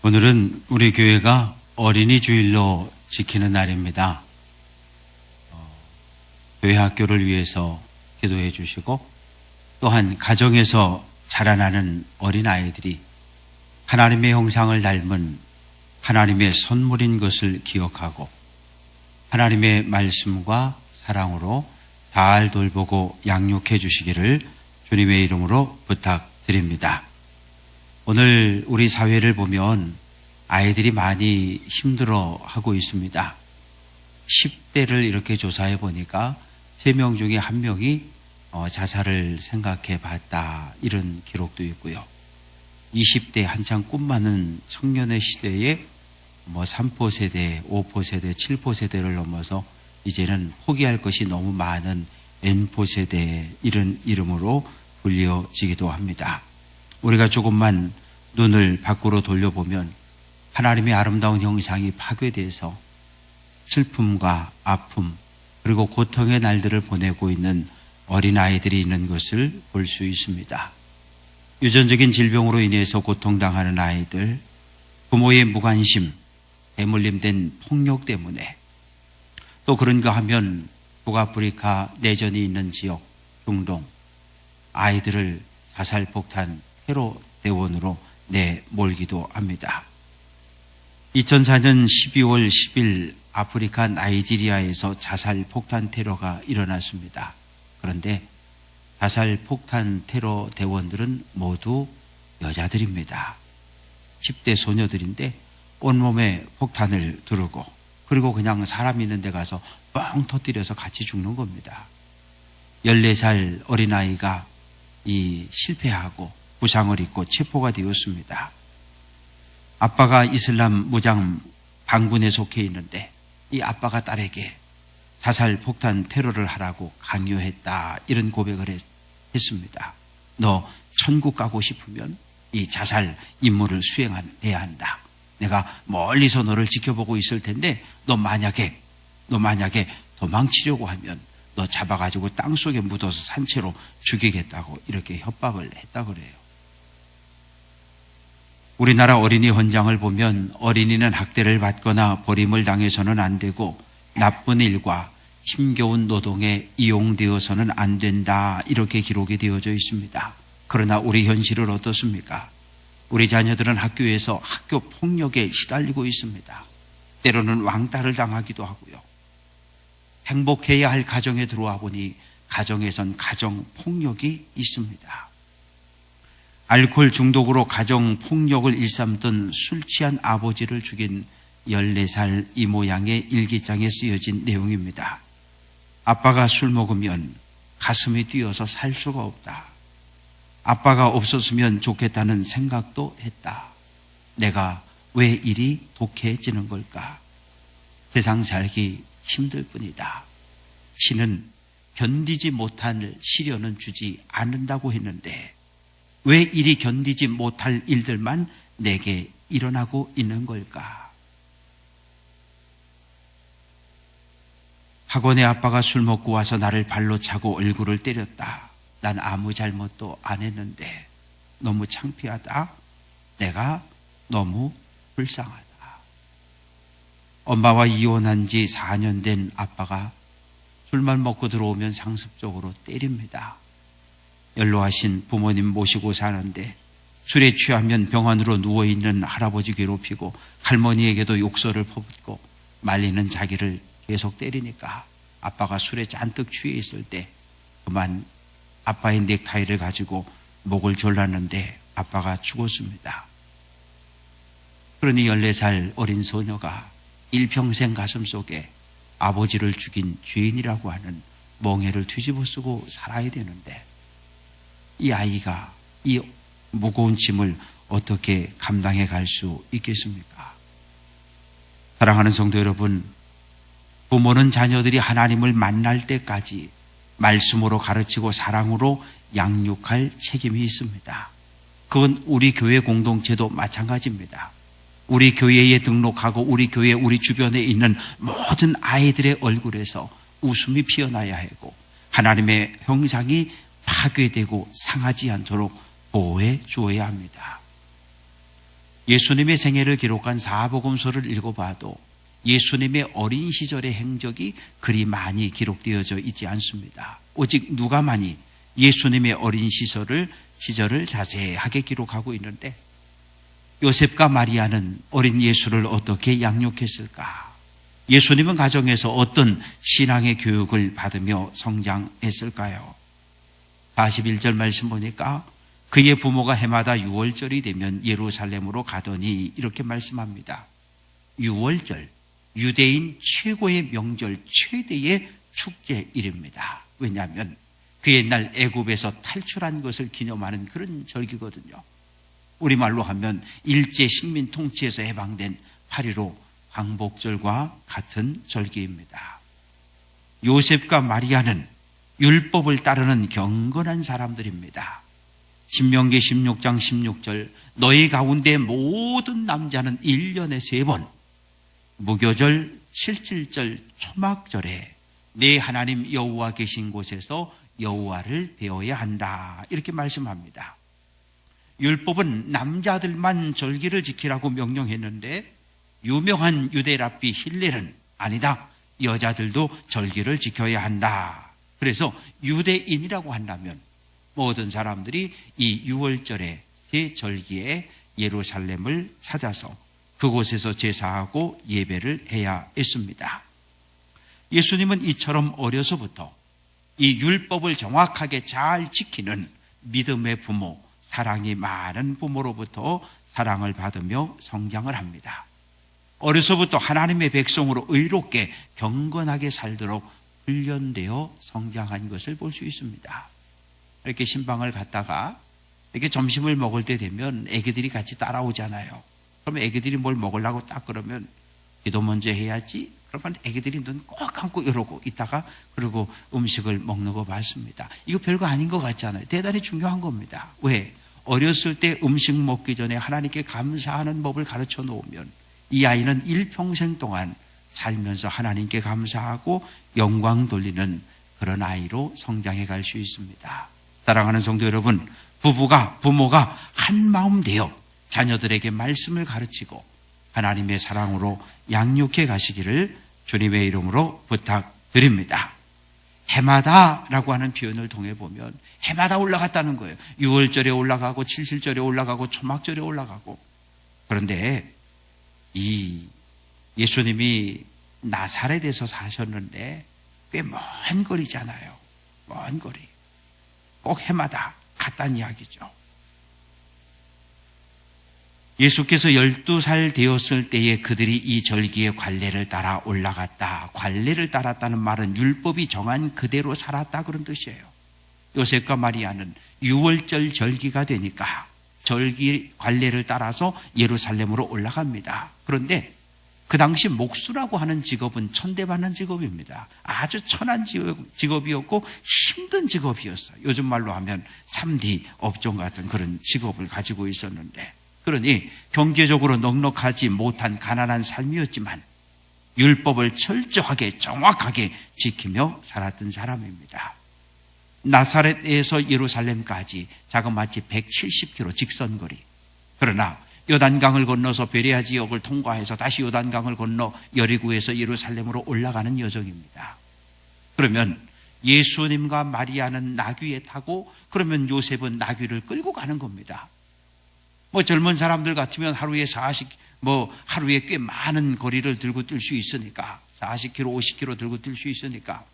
오늘은 우리 교회가 어린이 주일로 지키는 날입니다. 교회 학교를 위해서 기도해 주시고 또한 가정에서 자라나는 어린아이들이 하나님의 형상을 닮은 하나님의 선물인 것을 기억하고 하나님의 말씀과 사랑으로 잘 돌보고 양육해 주시기를 주님의 이름으로 부탁드립니다. 오늘 우리 사회를 보면 아이들이 많이 힘들어하고 있습니다. 10대를 이렇게 조사해 보니까 3명 중에 1명이 자살을 생각해 봤다, 이런 기록도 있고요. 20대 한창 꿈 많은 청년의 시대에 3포 세대, 5포 세대, 7포 세대를 넘어서 이제는 포기할 것이 너무 많은 N포 세대, 이런 이름으로 불려지기도 합니다. 우리가 조금만 눈을 밖으로 돌려보면 하나님의 아름다운 형상이 파괴돼서 슬픔과 아픔 그리고 고통의 날들을 보내고 있는 어린아이들이 있는 것을 볼 수 있습니다. 유전적인 질병으로 인해서 고통당하는 아이들, 부모의 무관심, 대물림된 폭력 때문에, 또 그런가 하면 북아프리카 내전이 있는 지역, 중동, 아이들을 자살폭탄 테러 대원으로 내몰기도 합니다. 2004년 12월 10일 아프리카 나이지리아에서 자살폭탄 테러가 일어났습니다. 그런데 자살폭탄 테러 대원들은 모두 여자들입니다. 10대 소녀들인데 온몸에 폭탄을 두르고 그리고 그냥 사람 있는 데 가서 뻥 터뜨려서 같이 죽는 겁니다. 14살 어린아이가 실패하고 부상을 입고 체포가 되었습니다. 아빠가 이슬람 무장 반군에 속해 있는데 이 아빠가 딸에게 자살 폭탄 테러를 하라고 강요했다, 이런 고백을 했습니다. 너 천국 가고 싶으면 이 자살 임무를 수행해야 한다. 내가 멀리서 너를 지켜보고 있을 텐데 너 만약에 도망치려고 하면 너 잡아가지고 땅속에 묻어서 산채로 죽이겠다고 이렇게 협박을 했다 그래요. 우리나라 어린이 헌장을 보면 어린이는 학대를 받거나 버림을 당해서는 안 되고 나쁜 일과 힘겨운 노동에 이용되어서는 안 된다, 이렇게 기록이 되어져 있습니다. 그러나 우리 현실은 어떻습니까? 우리 자녀들은 학교에서 학교 폭력에 시달리고 있습니다. 때로는 왕따를 당하기도 하고요. 행복해야 할 가정에 들어와 보니 가정에선 가정 폭력이 있습니다. 알코올 중독으로 가정 폭력을 일삼던 술 취한 아버지를 죽인 14살 이모 양의 일기장에 쓰여진 내용입니다. 아빠가 술 먹으면 가슴이 뛰어서 살 수가 없다. 아빠가 없었으면 좋겠다는 생각도 했다. 내가 왜 이리 독해지는 걸까? 세상 살기 힘들 뿐이다. 신은 견디지 못할 시련은 주지 않는다고 했는데 왜 이리 견디지 못할 일들만 내게 일어나고 있는 걸까? 학원에 아빠가 술 먹고 와서 나를 발로 차고 얼굴을 때렸다. 난 아무 잘못도 안 했는데 너무 창피하다. 내가 너무 불쌍하다. 엄마와 이혼한 지 4년 된 아빠가 술만 먹고 들어오면 상습적으로 때립니다. 연로하신 부모님 모시고 사는데 술에 취하면 병원으로 누워있는 할아버지 괴롭히고 할머니에게도 욕설을 퍼붓고 말리는 자기를 계속 때리니까 아빠가 술에 잔뜩 취해 있을 때 그만 아빠의 넥타이를 가지고 목을 졸랐는데 아빠가 죽었습니다. 그러니 14살 어린 소녀가 일평생 가슴속에 아버지를 죽인 죄인이라고 하는 멍해를 뒤집어 쓰고 살아야 되는데 이 아이가 이 무거운 짐을 어떻게 감당해 갈 수 있겠습니까? 사랑하는 성도 여러분, 부모는 자녀들이 하나님을 만날 때까지 말씀으로 가르치고 사랑으로 양육할 책임이 있습니다. 그건 우리 교회 공동체도 마찬가지입니다. 우리 교회에 등록하고 우리 교회 우리 주변에 있는 모든 아이들의 얼굴에서 웃음이 피어나야 하고 하나님의 형상이 파괴되고 상하지 않도록 보호해 주어야 합니다. 예수님의 생애를 기록한 사복음서를 읽어봐도 예수님의 어린 시절의 행적이 그리 많이 기록되어져 있지 않습니다. 오직 누가만이 예수님의 어린 시절을 자세하게 기록하고 있는데, 요셉과 마리아는 어린 예수를 어떻게 양육했을까? 예수님은 가정에서 어떤 신앙의 교육을 받으며 성장했을까요? 41절 말씀 보니까 그의 부모가 해마다 6월절이 되면 예루살렘으로 가더니 이렇게 말씀합니다. 6월절, 유대인 최고의 명절, 최대의 축제일입니다. 왜냐하면 그 옛날 애굽에서 탈출한 것을 기념하는 그런 절기거든요. 우리말로 하면 일제 식민 통치에서 해방된 8.15 광복절과 같은 절기입니다. 요셉과 마리아는 율법을 따르는 경건한 사람들입니다. 신명기 16장 16절, 너희 가운데 모든 남자는 1년에 3번 무교절, 실질절, 초막절에 내 하나님 여호와 계신 곳에서 여호와를 배워야 한다, 이렇게 말씀합니다. 율법은 남자들만 절기를 지키라고 명령했는데 유명한 유대 랍비 힐렐은 아니다, 여자들도 절기를 지켜야 한다. 그래서 유대인이라고 한다면 모든 사람들이 이 6월절의 새 절기에 예루살렘을 찾아서 그곳에서 제사하고 예배를 해야 했습니다. 예수님은 이처럼 어려서부터 이 율법을 정확하게 잘 지키는 믿음의 부모, 사랑이 많은 부모로부터 사랑을 받으며 성장을 합니다. 어려서부터 하나님의 백성으로 의롭게 경건하게 살도록 훈련되어 성장한 것을 볼 수 있습니다. 이렇게 신방을 갔다가 이렇게 점심을 먹을 때 되면 애기들이 같이 따라오잖아요. 그러면 애기들이 뭘 먹으려고 딱 그러면 기도 먼저 해야지. 그러면 애기들이 눈 꼭 감고 이러고 있다가 그러고 음식을 먹는 거 봤습니다. 이거 별거 아닌 것 같잖아요. 대단히 중요한 겁니다. 왜? 어렸을 때 음식 먹기 전에 하나님께 감사하는 법을 가르쳐 놓으면 이 아이는 일평생 동안 살면서 하나님께 감사하고 영광 돌리는 그런 아이로 성장해 갈 수 있습니다. 사랑하는 성도 여러분, 부모가 한 마음 되어 자녀들에게 말씀을 가르치고 하나님의 사랑으로 양육해 가시기를 주님의 이름으로 부탁드립니다. 해마다라고 하는 표현을 통해 보면 해마다 올라갔다는 거예요. 6월절에 올라가고 7.7절에 올라가고 초막절에 올라가고. 그런데 이 예수님이 나사렛에서 사셨는데 꽤 먼 거리잖아요. 먼 거리. 꼭 해마다 갔다는 이야기죠. 예수께서 12살 되었을 때에 그들이 이 절기의 관례를 따라 올라갔다. 관례를 따랐다는 말은 율법이 정한 그대로 살았다, 그런 뜻이에요. 요셉과 마리아는 6월절 절기가 되니까 절기 관례를 따라서 예루살렘으로 올라갑니다. 그런데 그 당시 목수라고 하는 직업은 천대받는 직업입니다. 아주 천한 직업이었고 힘든 직업이었어요. 요즘 말로 하면 3D 업종 같은 그런 직업을 가지고 있었는데, 그러니 경제적으로 넉넉하지 못한 가난한 삶이었지만 율법을 철저하게 정확하게 지키며 살았던 사람입니다. 나사렛에서 예루살렘까지 자그마치 170km 직선거리. 그러나 요단강을 건너서 베레아 지역을 통과해서 다시 요단강을 건너 여리고에서 예루살렘으로 올라가는 여정입니다. 그러면 예수님과 마리아는 나귀에 타고, 그러면 요셉은 나귀를 끌고 가는 겁니다. 젊은 사람들 같으면 하루에 하루에 꽤 많은 거리를 들고 뛸 수 있으니까 40km, 50km 들고 뛸 수 있으니까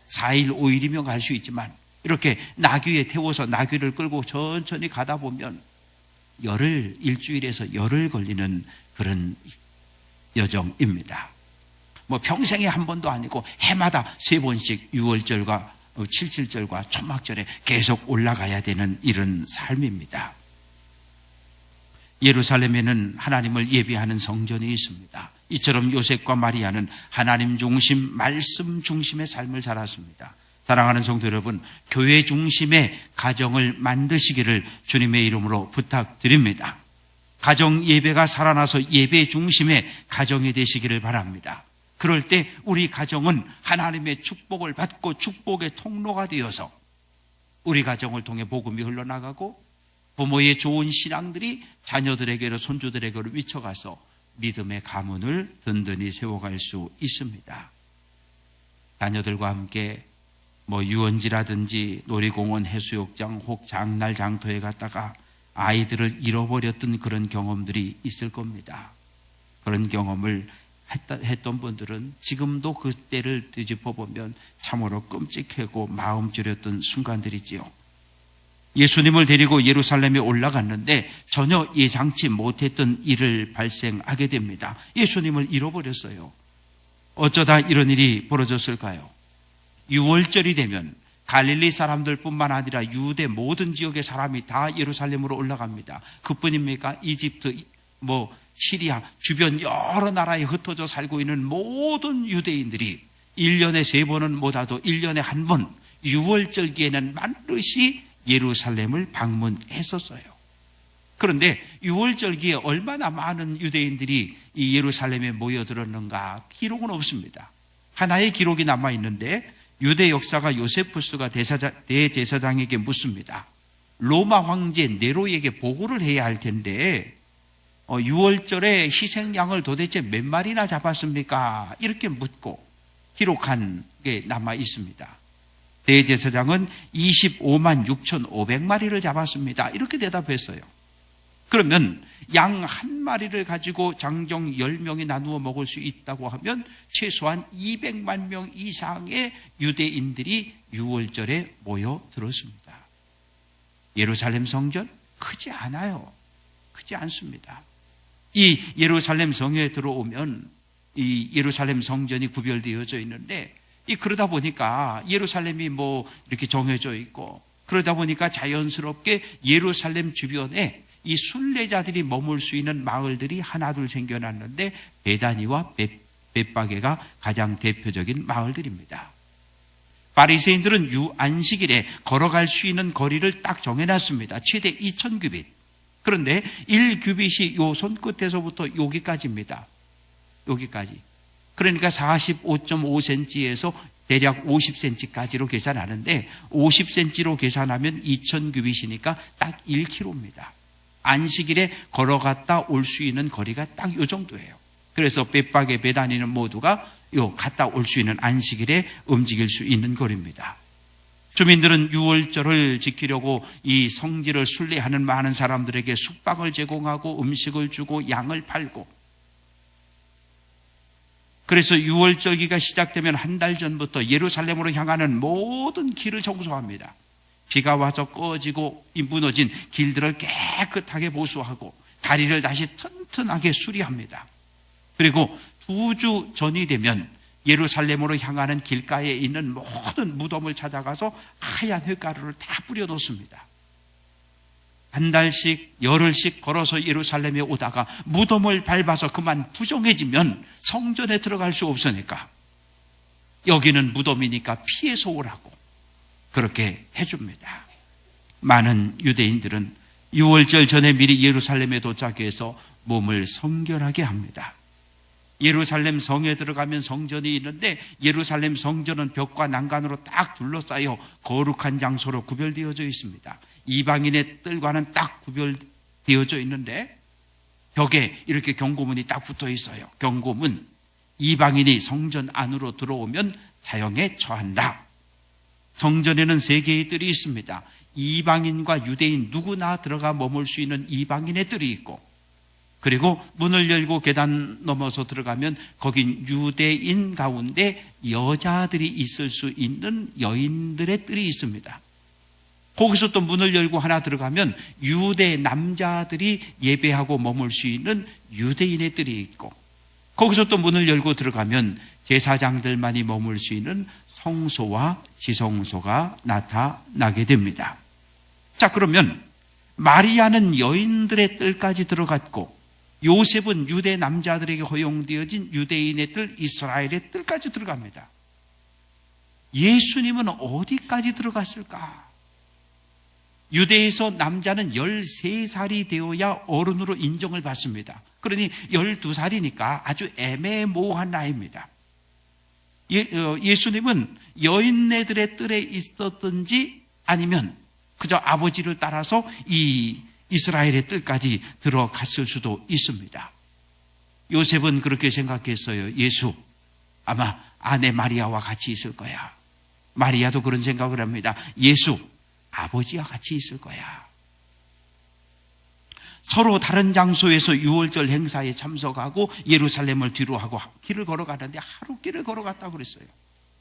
4일, 5일이면 갈 수 있지만 이렇게 나귀에 태워서 나귀를 끌고 천천히 가다 보면 일주일에서 열흘 걸리는 그런 여정입니다. 평생에 한 번도 아니고 해마다 3번씩 6월절과 7.7절과 초막절에 계속 올라가야 되는 이런 삶입니다. 예루살렘에는 하나님을 예배하는 성전이 있습니다. 이처럼 요셉과 마리아는 하나님 중심, 말씀 중심의 삶을 살았습니다. 사랑하는 성도 여러분, 교회 중심의 가정을 만드시기를 주님의 이름으로 부탁드립니다. 가정 예배가 살아나서 예배 중심의 가정이 되시기를 바랍니다. 그럴 때 우리 가정은 하나님의 축복을 받고 축복의 통로가 되어서 우리 가정을 통해 복음이 흘러나가고 부모의 좋은 신앙들이 자녀들에게로 손주들에게로 미쳐가서 믿음의 가문을 든든히 세워갈 수 있습니다. 자녀들과 함께 유원지라든지 놀이공원, 해수욕장 혹 장날 장터에 갔다가 아이들을 잃어버렸던 그런 경험들이 있을 겁니다. 그런 경험을 했던 분들은 지금도 그때를 뒤집어보면 참으로 끔찍하고 마음 졸였던 순간들이지요. 예수님을 데리고 예루살렘에 올라갔는데 전혀 예상치 못했던 일을 발생하게 됩니다. 예수님을 잃어버렸어요. 어쩌다 이런 일이 벌어졌을까요? 6월절이 되면 갈릴리 사람들뿐만 아니라 유대 모든 지역의 사람이 다 예루살렘으로 올라갑니다. 그뿐입니까? 이집트, 시리아 주변 여러 나라에 흩어져 살고 있는 모든 유대인들이 1년에 3번은 못하도 1년에 1번 6월절기에는 반드시 예루살렘을 방문했었어요. 그런데 6월절기에 얼마나 많은 유대인들이 이 예루살렘에 모여들었는가 기록은 없습니다. 하나의 기록이 남아있는데 유대 역사가 요세푸스가 대제사장에게 묻습니다. 로마 황제 네로에게 보고를 해야 할 텐데 6월절에 희생양을 도대체 몇 마리나 잡았습니까? 이렇게 묻고 기록한 게 남아 있습니다. 대제사장은 25만 6,500마리를 잡았습니다. 이렇게 대답했어요. 그러면 양 한 마리를 가지고 장정 10명이 나누어 먹을 수 있다고 하면 최소한 200만 명 이상의 유대인들이 6월절에 모여들었습니다. 예루살렘 성전 크지 않아요. 크지 않습니다. 이 예루살렘 성에 들어오면 이 예루살렘 성전이 구별되어져 있는데 그러다 보니까 예루살렘이 이렇게 정해져 있고 그러다 보니까 자연스럽게 예루살렘 주변에 이 순례자들이 머물 수 있는 마을들이 하나둘 생겨났는데 베다니와 벳바게가 가장 대표적인 마을들입니다. 바리새인들은 안식일에 걸어갈 수 있는 거리를 딱 정해놨습니다. 최대 2,000규빗. 그런데 1규빗이 요 손끝에서부터 여기까지입니다. 여기까지. 그러니까 45.5cm에서 대략 50cm까지로 계산하는데 50cm로 계산하면 2,000규빗이니까 딱 1km입니다. 안식일에 걸어갔다 올 수 있는 거리가 딱 요 정도예요. 그래서 벳바게 베다니는 모두가 갔다 올 수 있는 안식일에 움직일 수 있는 거리입니다. 주민들은 6월절을 지키려고 이 성지를 순례하는 많은 사람들에게 숙박을 제공하고 음식을 주고 양을 팔고 그래서 6월절기가 시작되면 한 달 전부터 예루살렘으로 향하는 모든 길을 청소합니다. 비가 와서 꺼지고 무너진 길들을 깨끗하게 보수하고 다리를 다시 튼튼하게 수리합니다. 그리고 2주 전이 되면 예루살렘으로 향하는 길가에 있는 모든 무덤을 찾아가서 하얀 흙가루를 다 뿌려놓습니다. 한 달씩 열흘씩 걸어서 예루살렘에 오다가 무덤을 밟아서 그만 부정해지면 성전에 들어갈 수 없으니까 여기는 무덤이니까 피해서 오라고 그렇게 해줍니다. 많은 유대인들은 6월절 전에 미리 예루살렘에 도착해서 몸을 성결하게 합니다. 예루살렘 성에 들어가면 성전이 있는데 예루살렘 성전은 벽과 난간으로 딱 둘러싸여 거룩한 장소로 구별되어져 있습니다. 이방인의 뜰과는 딱 구별되어져 있는데 벽에 이렇게 경고문이 딱 붙어 있어요. 경고문, 이방인이 성전 안으로 들어오면 사형에 처한다. 성전에는 3개의 뜰이 있습니다. 이방인과 유대인 누구나 들어가 머물 수 있는 이방인의 뜰이 있고 그리고 문을 열고 계단 넘어서 들어가면 거긴 유대인 가운데 여자들이 있을 수 있는 여인들의 뜰이 있습니다. 거기서 또 문을 열고 하나 들어가면 유대 남자들이 예배하고 머물 수 있는 유대인의 뜰이 있고 거기서 또 문을 열고 들어가면 제사장들만이 머물 수 있는 성소와 지성소가 나타나게 됩니다. 자, 그러면 마리아는 여인들의 뜰까지 들어갔고 요셉은 유대 남자들에게 허용되어진 유대인의 뜰, 이스라엘의 뜰까지 들어갑니다. 예수님은 어디까지 들어갔을까? 유대에서 남자는 13살이 되어야 어른으로 인정을 받습니다. 그러니 12살이니까 아주 애매모호한 나이입니다. 예수님은 여인네들의 뜰에 있었든지 아니면 그저 아버지를 따라서 이 이스라엘의 뜰까지 들어갔을 수도 있습니다. 요셉은 그렇게 생각했어요. 예수 아마 아내 마리아와 같이 있을 거야. 마리아도 그런 생각을 합니다. 예수 아버지와 같이 있을 거야. 서로 다른 장소에서 유월절 행사에 참석하고 예루살렘을 뒤로 하고 길을 걸어가는데 하루 길을 걸어갔다고 그랬어요.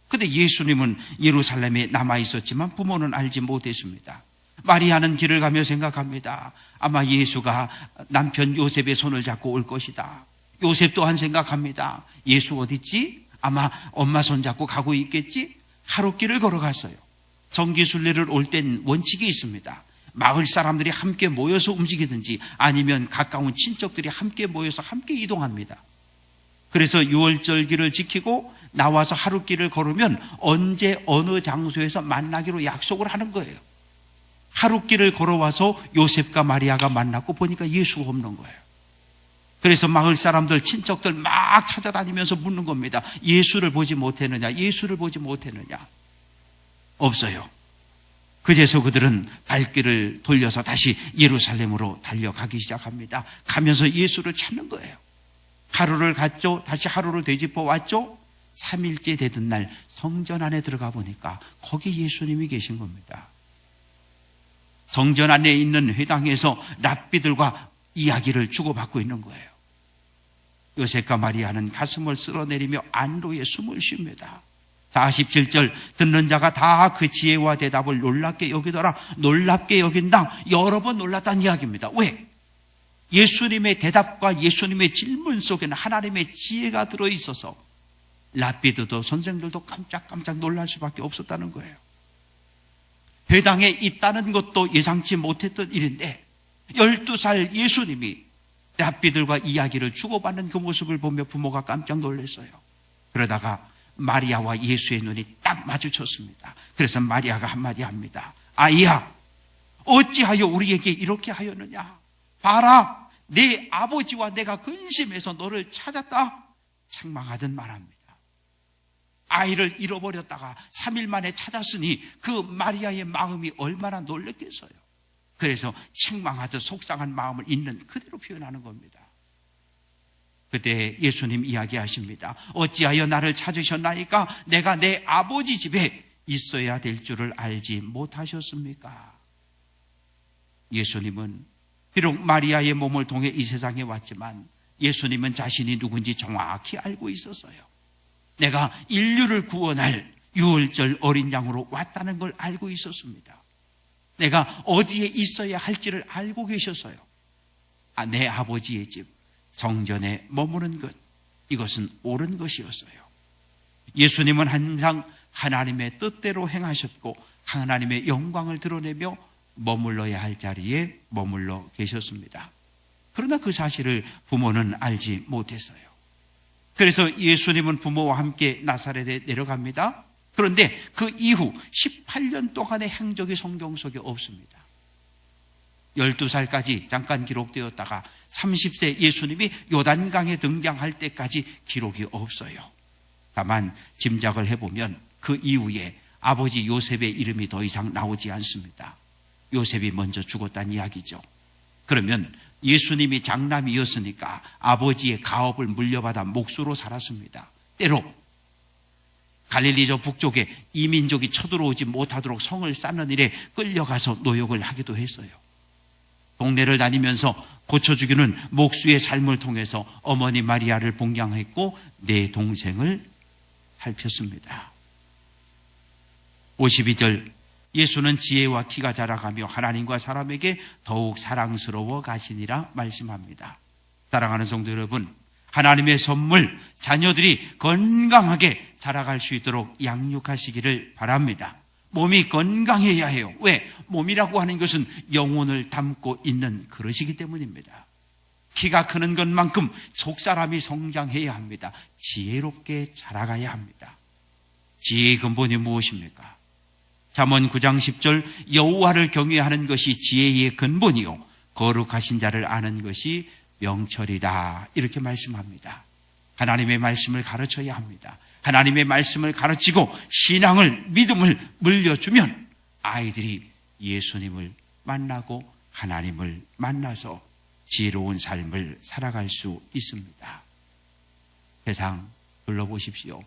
근데 예수님은 예루살렘에 남아 있었지만 부모는 알지 못했습니다. 마리아는 길을 가며 생각합니다. 아마 예수가 남편 요셉의 손을 잡고 올 것이다. 요셉 또한 생각합니다. 예수 어디 있지? 아마 엄마 손 잡고 가고 있겠지? 하루 길을 걸어갔어요. 정기순례를 올 땐 원칙이 있습니다. 마을 사람들이 함께 모여서 움직이든지 아니면 가까운 친척들이 함께 모여서 함께 이동합니다. 그래서 유월절기를 지키고 나와서 하루 길을 걸으면 언제 어느 장소에서 만나기로 약속을 하는 거예요. 하루 길을 걸어와서 요셉과 마리아가 만났고 보니까 예수가 없는 거예요. 그래서 마을 사람들, 친척들 막 찾아다니면서 묻는 겁니다. 예수를 보지 못했느냐? 예수를 보지 못했느냐? 없어요. 그래서 그들은 발길을 돌려서 다시 예루살렘으로 달려가기 시작합니다. 가면서 예수를 찾는 거예요. 하루를 갔죠. 다시 하루를 되짚어 왔죠. 3일째 되던 날 성전 안에 들어가 보니까 거기 예수님이 계신 겁니다. 성전 안에 있는 회당에서 랍비들과 이야기를 주고받고 있는 거예요. 요셉과 마리아는 가슴을 쓸어내리며 안도의 숨을 쉽니다. 47절 듣는 자가 다 그 지혜와 대답을 놀랍게 여기더라. 놀랍게 여긴다. 여러 번 놀랐다는 이야기입니다. 왜? 예수님의 대답과 예수님의 질문 속에는 하나님의 지혜가 들어있어서 랍비들도 선생들도 깜짝깜짝 놀랄 수밖에 없었다는 거예요. 회당에 있다는 것도 예상치 못했던 일인데 12살 예수님이 랍비들과 이야기를 주고받는 그 모습을 보며 부모가 깜짝 놀랐어요. 그러다가 마리아와 예수의 눈이 딱 마주쳤습니다. 그래서 마리아가 한마디 합니다. 아이야, 어찌하여 우리에게 이렇게 하였느냐? 봐라, 내 아버지와 내가 근심해서 너를 찾았다. 책망하듯 말합니다. 아이를 잃어버렸다가 3일 만에 찾았으니 그 마리아의 마음이 얼마나 놀랐겠어요. 그래서 책망하듯 속상한 마음을 있는 그대로 표현하는 겁니다. 그때 예수님 이야기하십니다. 어찌하여 나를 찾으셨나이까? 내가 내 아버지 집에 있어야 될 줄을 알지 못하셨습니까? 예수님은 비록 마리아의 몸을 통해 이 세상에 왔지만 예수님은 자신이 누군지 정확히 알고 있었어요. 내가 인류를 구원할 유월절 어린 양으로 왔다는 걸 알고 있었습니다. 내가 어디에 있어야 할지를 알고 계셨어요. 내 아버지의 집 성전에 머무는 것, 이것은 옳은 것이었어요. 예수님은 항상 하나님의 뜻대로 행하셨고 하나님의 영광을 드러내며 머물러야 할 자리에 머물러 계셨습니다. 그러나 그 사실을 부모는 알지 못했어요. 그래서 예수님은 부모와 함께 나사렛에 내려갑니다. 그런데 그 이후 18년 동안의 행적이 성경 속에 없습니다. 12살까지 잠깐 기록되었다가 30세 예수님이 요단강에 등장할 때까지 기록이 없어요. 다만 짐작을 해보면 그 이후에 아버지 요셉의 이름이 더 이상 나오지 않습니다. 요셉이 먼저 죽었다는 이야기죠. 그러면 예수님이 장남이었으니까 아버지의 가업을 물려받아 몫으로 살았습니다. 때로 갈릴리 저 북쪽에 이민족이 쳐들어오지 못하도록 성을 쌓는 일에 끌려가서 노역을 하기도 했어요. 동네를 다니면서 고쳐주기는 목수의 삶을 통해서 어머니 마리아를 봉양했고 내 동생을 살폈습니다. 52절 예수는 지혜와 키가 자라가며 하나님과 사람에게 더욱 사랑스러워 가시니라 말씀합니다. 사랑하는 성도 여러분, 하나님의 선물 자녀들이 건강하게 자라갈 수 있도록 양육하시기를 바랍니다. 몸이 건강해야 해요. 왜? 몸이라고 하는 것은 영혼을 담고 있는 그릇이기 때문입니다. 키가 크는 것만큼 속사람이 성장해야 합니다. 지혜롭게 자라가야 합니다. 지혜의 근본이 무엇입니까? 잠언 9장 10절 여호와를 경외하는 것이 지혜의 근본이요 거룩하신 자를 아는 것이 명철이다, 이렇게 말씀합니다. 하나님의 말씀을 가르쳐야 합니다. 하나님의 말씀을 가르치고 신앙을, 믿음을 물려주면 아이들이 예수님을 만나고 하나님을 만나서 지혜로운 삶을 살아갈 수 있습니다. 세상 둘러보십시오.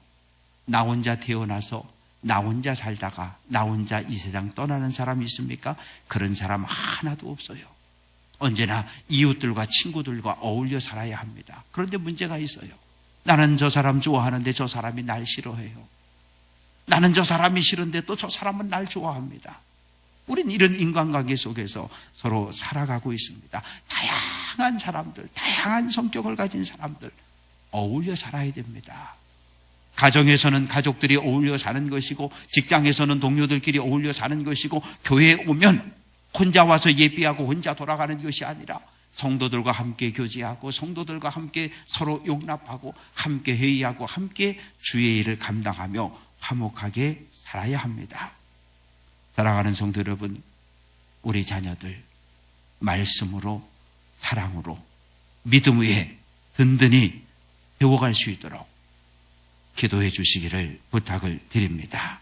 나 혼자 태어나서 나 혼자 살다가 나 혼자 이 세상 떠나는 사람이 있습니까? 그런 사람 하나도 없어요. 언제나 이웃들과 친구들과 어울려 살아야 합니다. 그런데 문제가 있어요. 나는 저 사람 좋아하는데 저 사람이 날 싫어해요. 나는 저 사람이 싫은데 또 저 사람은 날 좋아합니다. 우린 이런 인간관계 속에서 서로 살아가고 있습니다. 다양한 사람들, 다양한 성격을 가진 사람들 어울려 살아야 됩니다. 가정에서는 가족들이 어울려 사는 것이고, 직장에서는 동료들끼리 어울려 사는 것이고, 교회에 오면 혼자 와서 예배하고 혼자 돌아가는 것이 아니라 성도들과 함께 교제하고 성도들과 함께 서로 용납하고 함께 회의하고 함께 주의 일을 감당하며 화목하게 살아야 합니다. 사랑하는 성도 여러분, 우리 자녀들 말씀으로 사랑으로 믿음 위에 든든히 세워갈 수 있도록 기도해 주시기를 부탁을 드립니다.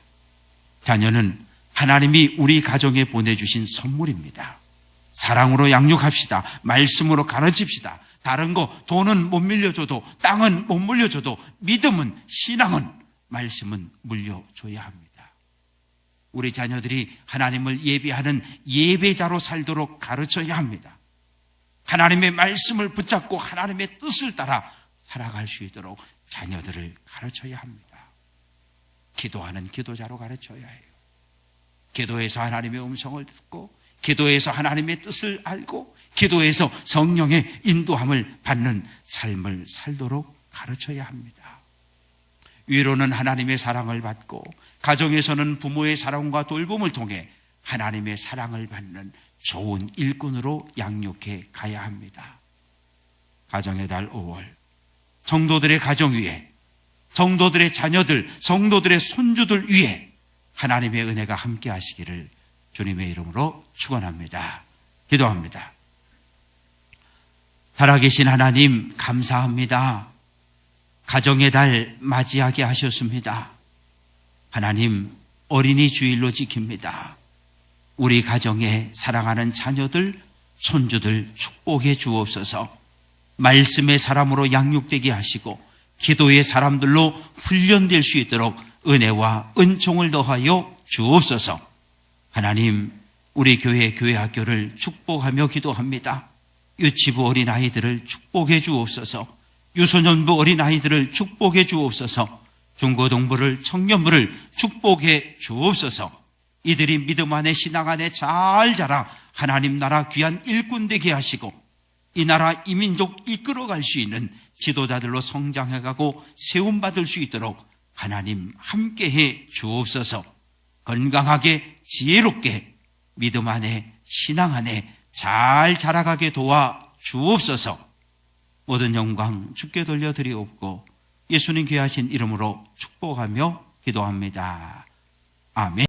자녀는 하나님이 우리 가정에 보내주신 선물입니다. 사랑으로 양육합시다. 말씀으로 가르칩시다. 다른 거 돈은 못 밀려줘도, 땅은 못 물려줘도, 믿음은, 신앙은, 말씀은 물려줘야 합니다. 우리 자녀들이 하나님을 예배하는 예배자로 살도록 가르쳐야 합니다. 하나님의 말씀을 붙잡고 하나님의 뜻을 따라 살아갈 수 있도록 자녀들을 가르쳐야 합니다. 기도하는 기도자로 가르쳐야 해요. 기도해서 하나님의 음성을 듣고, 기도해서 하나님의 뜻을 알고, 기도해서 성령의 인도함을 받는 삶을 살도록 가르쳐야 합니다. 위로는 하나님의 사랑을 받고, 가정에서는 부모의 사랑과 돌봄을 통해 하나님의 사랑을 받는 좋은 일꾼으로 양육해 가야 합니다. 가정의 달 5월, 성도들의 가정 위에, 성도들의 자녀들, 성도들의 손주들 위에 하나님의 은혜가 함께 하시기를 주님의 이름으로 축원합니다. 기도합니다. 살아계신 하나님 감사합니다. 가정의 달 맞이하게 하셨습니다. 하나님 어린이 주일로 지킵니다. 우리 가정에 사랑하는 자녀들, 손주들 축복해 주옵소서. 말씀의 사람으로 양육되게 하시고 기도의 사람들로 훈련될 수 있도록 은혜와 은총을 더하여 주옵소서. 하나님, 우리 교회 학교를 축복하며 기도합니다. 유치부 어린아이들을 축복해 주옵소서. 유소년부 어린아이들을 축복해 주옵소서. 중고등부를, 청년부를 축복해 주옵소서. 이들이 믿음 안에 신앙 안에 잘 자라 하나님 나라 귀한 일꾼 되게 하시고 이 나라 이 민족 이끌어갈 수 있는 지도자들로 성장해가고 세움받을 수 있도록 하나님 함께해 주옵소서. 건강하게 지혜롭게 믿음 안에 신앙 안에 잘 자라가게 도와 주옵소서. 모든 영광 주께 돌려드리옵고 예수님 귀하신 이름으로 축복하며 기도합니다. 아멘.